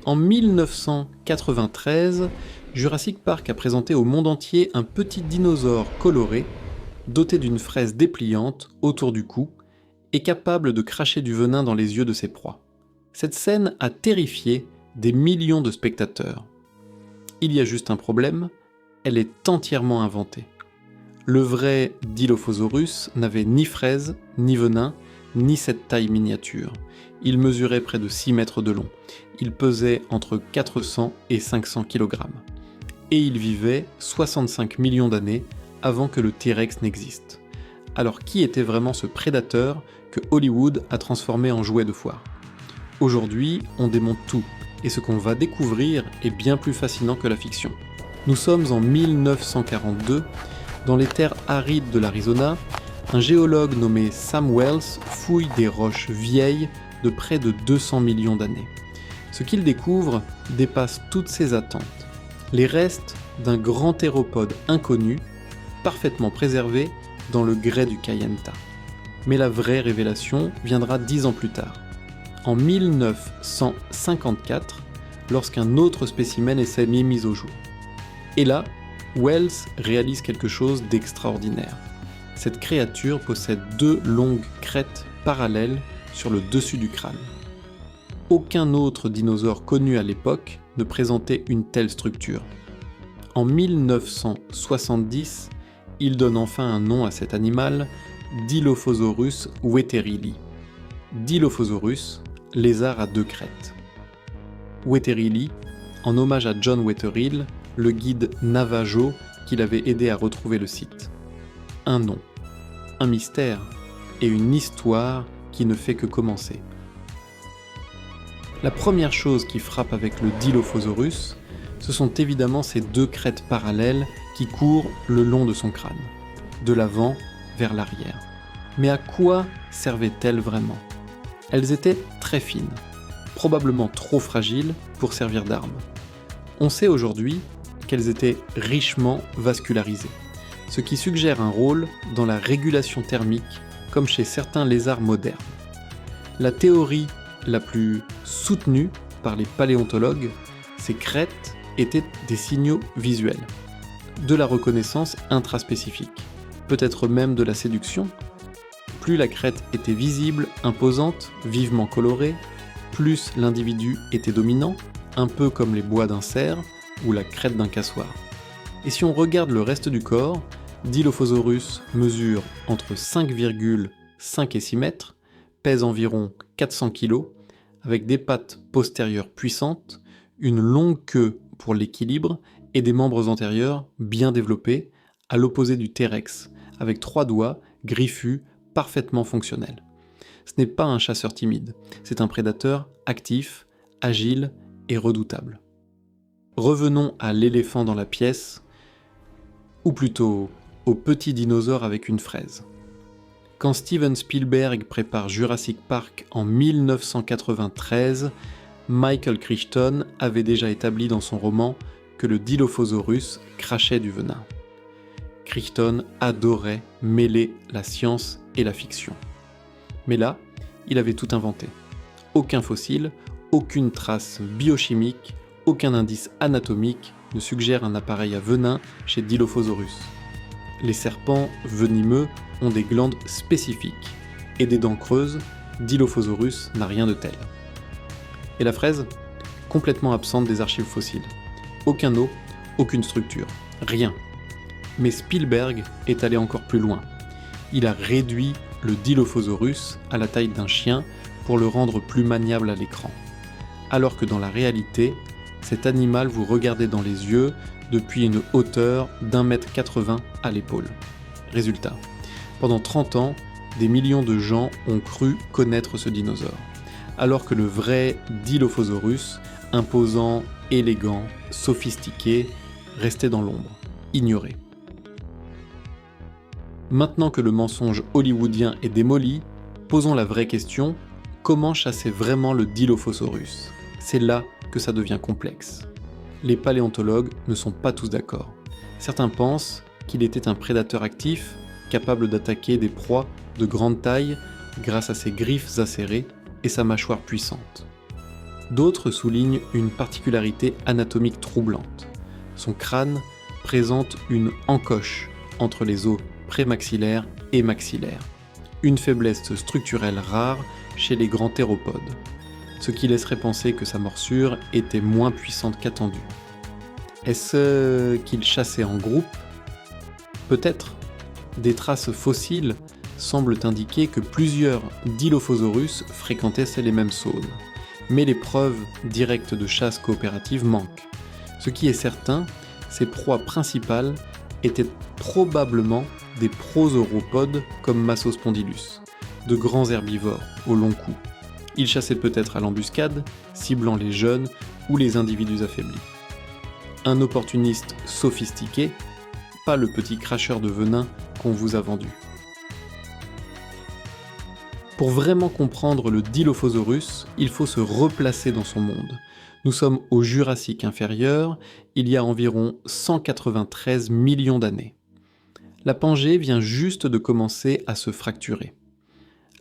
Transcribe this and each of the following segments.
En 1993, Jurassic Park a présenté au monde entier un petit dinosaure coloré, doté d'une fraise dépliante autour du cou et capable de cracher du venin dans les yeux de ses proies. Cette scène a terrifié des millions de spectateurs. Il y a juste un problème, elle est entièrement inventée. Le vrai Dilophosaurus n'avait ni fraise, ni venin, ni cette taille miniature. Il mesurait près de 6 mètres de long. Il pesait entre 400 et 500 kg. Et il vivait 65 millions d'années avant que le T-Rex n'existe. Alors qui était vraiment ce prédateur que Hollywood a transformé en jouet de foire? Aujourd'hui, on démonte tout, et ce qu'on va découvrir est bien plus fascinant que la fiction. Nous sommes en 1942, dans les terres arides de l'Arizona, un géologue nommé Sam Wells fouille des roches vieilles de près de 200 millions d'années. Ce qu'il découvre dépasse toutes ses attentes. Les restes d'un grand théropode inconnu, parfaitement préservé dans le grès du Kayenta. Mais la vraie révélation viendra 10 ans plus tard, en 1954, lorsqu'un autre spécimen est mis au jour. Et là, Wells réalise quelque chose d'extraordinaire. Cette créature possède 2 longues crêtes parallèles sur le dessus du crâne. Aucun autre dinosaure connu à l'époque ne présentait une telle structure. En 1970, il donne enfin un nom à cet animal, Dilophosaurus wetherili. Dilophosaurus, lézard à 2 crêtes. Wetherili, en hommage à John Wetherill, le guide Navajo qui l'avait aidé à retrouver le site. Un nom, un mystère et une histoire qui ne fait que commencer. La première chose qui frappe avec le Dilophosaurus, ce sont évidemment ces 2 crêtes parallèles qui courent le long de son crâne, de l'avant vers l'arrière. Mais à quoi servaient-elles vraiment? Elles étaient très fines, probablement trop fragiles pour servir d'armes. On sait aujourd'hui qu'elles étaient richement vascularisées, ce qui suggère un rôle dans la régulation thermique comme chez certains lézards modernes. La théorie la plus soutenue par les paléontologues, ces crêtes étaient des signaux visuels, de la reconnaissance intraspécifique, peut-être même de la séduction. Plus la crête était visible, imposante, vivement colorée, plus l'individu était dominant, un peu comme les bois d'un cerf ou la crête d'un cassoir. Et si on regarde le reste du corps, Dilophosaurus mesure entre 5,5 et 6 mètres, pèse environ 400 kg, avec des pattes postérieures puissantes, une longue queue pour l'équilibre et des membres antérieurs bien développés, à l'opposé du T-Rex, avec 3 doigts griffus parfaitement fonctionnels. Ce n'est pas un chasseur timide, c'est un prédateur actif, agile et redoutable. Revenons à l'éléphant dans la pièce, ou plutôt au petit dinosaure avec une fraise. Quand Steven Spielberg prépare Jurassic Park en 1993, Michael Crichton avait déjà établi dans son roman que le Dilophosaurus crachait du venin. Crichton adorait mêler la science et la fiction. Mais là, il avait tout inventé. Aucun fossile, aucune trace biochimique, aucun indice anatomique ne suggère un appareil à venin chez Dilophosaurus. Les serpents venimeux ont des glandes spécifiques et des dents creuses, Dilophosaurus n'a rien de tel. Et la fraise? Complètement absente des archives fossiles. Aucun os, aucune structure, rien. Mais Spielberg est allé encore plus loin. Il a réduit le Dilophosaurus à la taille d'un chien pour le rendre plus maniable à l'écran. Alors que dans la réalité, cet animal vous regardait dans les yeux depuis une hauteur d'1,80 m à l'épaule. Résultat, pendant 30 ans, des millions de gens ont cru connaître ce dinosaure, alors que le vrai Dilophosaurus, imposant, élégant, sophistiqué, restait dans l'ombre, ignoré. Maintenant que le mensonge hollywoodien est démoli, posons la vraie question, comment chasser vraiment le Dilophosaurus? C'est là que ça devient complexe. Les paléontologues ne sont pas tous d'accord. Certains pensent qu'il était un prédateur actif, capable d'attaquer des proies de grande taille grâce à ses griffes acérées et sa mâchoire puissante. D'autres soulignent une particularité anatomique troublante. Son crâne présente une encoche entre les os prémaxillaires et maxillaires, une faiblesse structurelle rare chez les grands théropodes, ce qui laisserait penser que sa morsure était moins puissante qu'attendue. Est-ce qu'il chassait en groupe ? Peut-être. Des traces fossiles semblent indiquer que plusieurs Dilophosaurus fréquentaient les mêmes zones, mais les preuves directes de chasse coopérative manquent. Ce qui est certain, ses proies principales étaient probablement des prosauropodes comme Massospondylus, de grands herbivores au long cou. Ils chassaient peut-être à l'embuscade, ciblant les jeunes ou les individus affaiblis. Un opportuniste sophistiqué, pas le petit cracheur de venin qu'on vous a vendu. Pour vraiment comprendre le Dilophosaurus, il faut se replacer dans son monde. Nous sommes au Jurassique inférieur, il y a environ 193 millions d'années. La Pangée vient juste de commencer à se fracturer.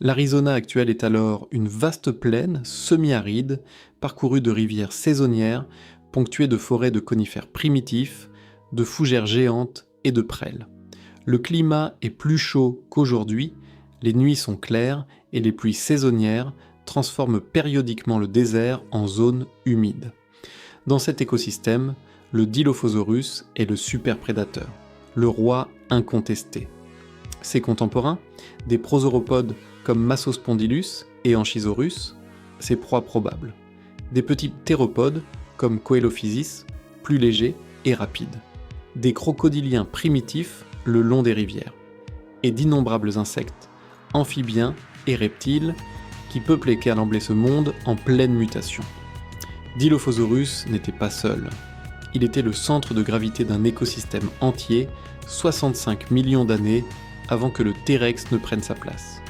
L'Arizona actuelle est alors une vaste plaine semi-aride, parcourue de rivières saisonnières, ponctuée de forêts de conifères primitifs, de fougères géantes et de prêles. Le climat est plus chaud qu'aujourd'hui, les nuits sont claires et les pluies saisonnières transforment périodiquement le désert en zone humide. Dans cet écosystème, le Dilophosaurus est le superprédateur, le roi incontesté. Ses contemporains, des prosauropodes comme Massospondylus et Anchysaurus, ses proies probables. Des petits théropodes comme Coelophysis, plus légers et rapides. Des crocodiliens primitifs le long des rivières. Et d'innombrables insectes, amphibiens et reptiles qui peuplent et calembaient ce monde en pleine mutation. Dilophosaurus n'était pas seul. Il était le centre de gravité d'un écosystème entier, 65 millions d'années avant que le T-Rex ne prenne sa place.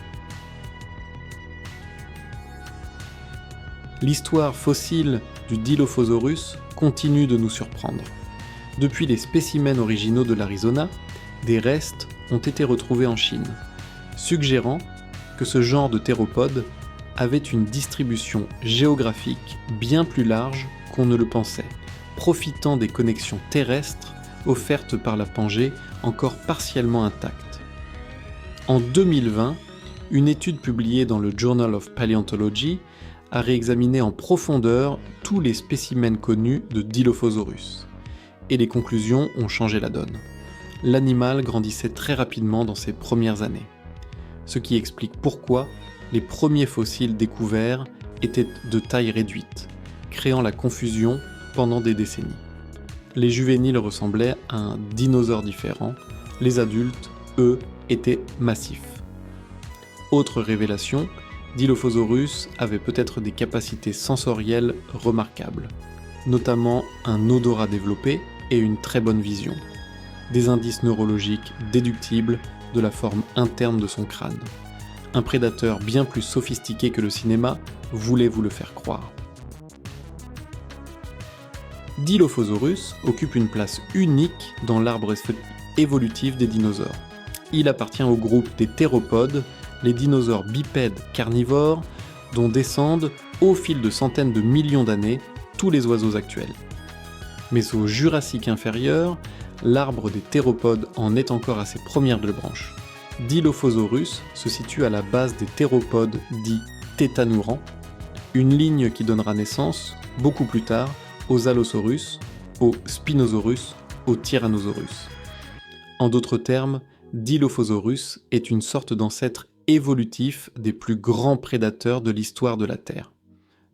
L'histoire fossile du Dilophosaurus continue de nous surprendre. Depuis les spécimens originaux de l'Arizona, des restes ont été retrouvés en Chine, suggérant que ce genre de théropode avait une distribution géographique bien plus large qu'on ne le pensait, profitant des connexions terrestres offertes par la Pangée encore partiellement intacte. En 2020, une étude publiée dans le Journal of Paleontology a réexaminé en profondeur tous les spécimens connus de Dilophosaurus. Et les conclusions ont changé la donne. L'animal grandissait très rapidement dans ses premières années. Ce qui explique pourquoi les premiers fossiles découverts étaient de taille réduite, créant la confusion pendant des décennies. Les juvéniles ressemblaient à un dinosaure différent, les adultes, eux, étaient massifs. Autre révélation, Dilophosaurus avait peut-être des capacités sensorielles remarquables, notamment un odorat développé et une très bonne vision, des indices neurologiques déductibles de la forme interne de son crâne. Un prédateur bien plus sophistiqué que le cinéma voulait vous le faire croire. Dilophosaurus occupe une place unique dans l'arbre évolutif des dinosaures. Il appartient au groupe des théropodes, les dinosaures bipèdes carnivores, dont descendent, au fil de centaines de millions d'années, tous les oiseaux actuels. Mais au Jurassique inférieur, l'arbre des théropodes en est encore à ses premières deux branches. Dilophosaurus se situe à la base des théropodes dits tétanourans, une ligne qui donnera naissance, beaucoup plus tard, aux Allosaurus, aux Spinosaurus, aux Tyrannosaurus. En d'autres termes, Dilophosaurus est une sorte d'ancêtre évolutif des plus grands prédateurs de l'histoire de la Terre.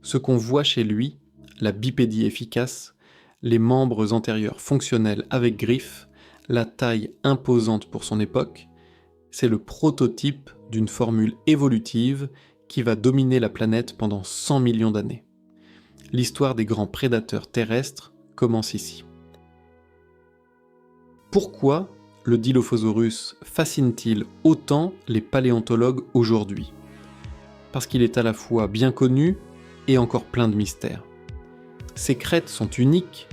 Ce qu'on voit chez lui, la bipédie efficace, les membres antérieurs fonctionnels avec griffes, la taille imposante pour son époque, c'est le prototype d'une formule évolutive qui va dominer la planète pendant 100 millions d'années. L'histoire des grands prédateurs terrestres commence ici. Pourquoi le Dilophosaurus fascine-t-il autant les paléontologues aujourd'hui ? Parce qu'il est à la fois bien connu et encore plein de mystères. Ces crêtes sont uniques,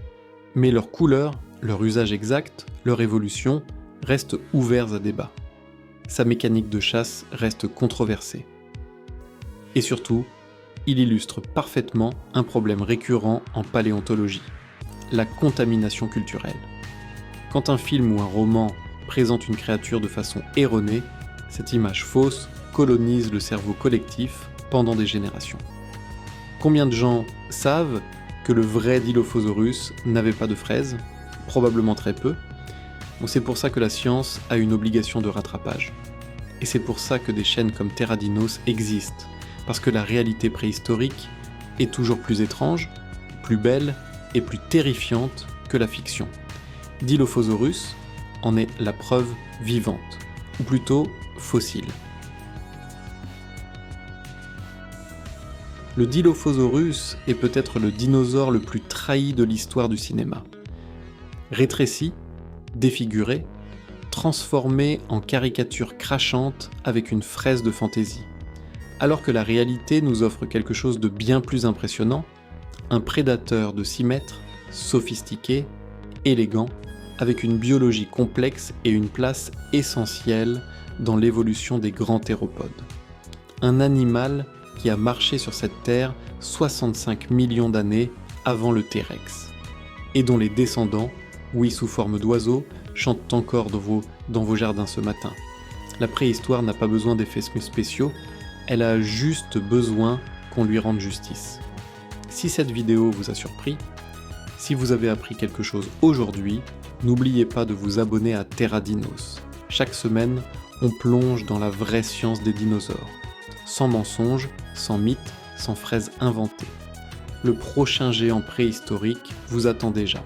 mais leur couleur, leur usage exact, leur évolution restent ouverts à débat. Sa mécanique de chasse reste controversée. Et surtout, il illustre parfaitement un problème récurrent en paléontologie, la contamination culturelle. Quand un film ou un roman présente une créature de façon erronée, cette image fausse colonise le cerveau collectif pendant des générations. Combien de gens savent que le vrai Dilophosaurus n'avait pas de fraises ? Probablement très peu. Donc c'est pour ça que la science a une obligation de rattrapage. Et c'est pour ça que des chaînes comme Terradinos existent, parce que la réalité préhistorique est toujours plus étrange, plus belle et plus terrifiante que la fiction. Dilophosaurus en est la preuve vivante, ou plutôt fossile. Le Dilophosaurus est peut-être le dinosaure le plus trahi de l'histoire du cinéma. Rétréci, défiguré, transformé en caricature crachante avec une fraise de fantaisie. Alors que la réalité nous offre quelque chose de bien plus impressionnant, un prédateur de 6 mètres, sophistiqué, élégant, avec une biologie complexe et une place essentielle dans l'évolution des grands théropodes. Un animal qui a marché sur cette terre 65 millions d'années avant le T-Rex, et dont les descendants, oui sous forme d'oiseaux, chantent encore dans vos jardins ce matin. La préhistoire n'a pas besoin d'effets spéciaux, elle a juste besoin qu'on lui rende justice. Si cette vidéo vous a surpris, si vous avez appris quelque chose aujourd'hui, n'oubliez pas de vous abonner à Terradinos. Chaque semaine, on plonge dans la vraie science des dinosaures. Sans mensonges, sans mythes, sans fraises inventées. Le prochain géant préhistorique vous attend déjà.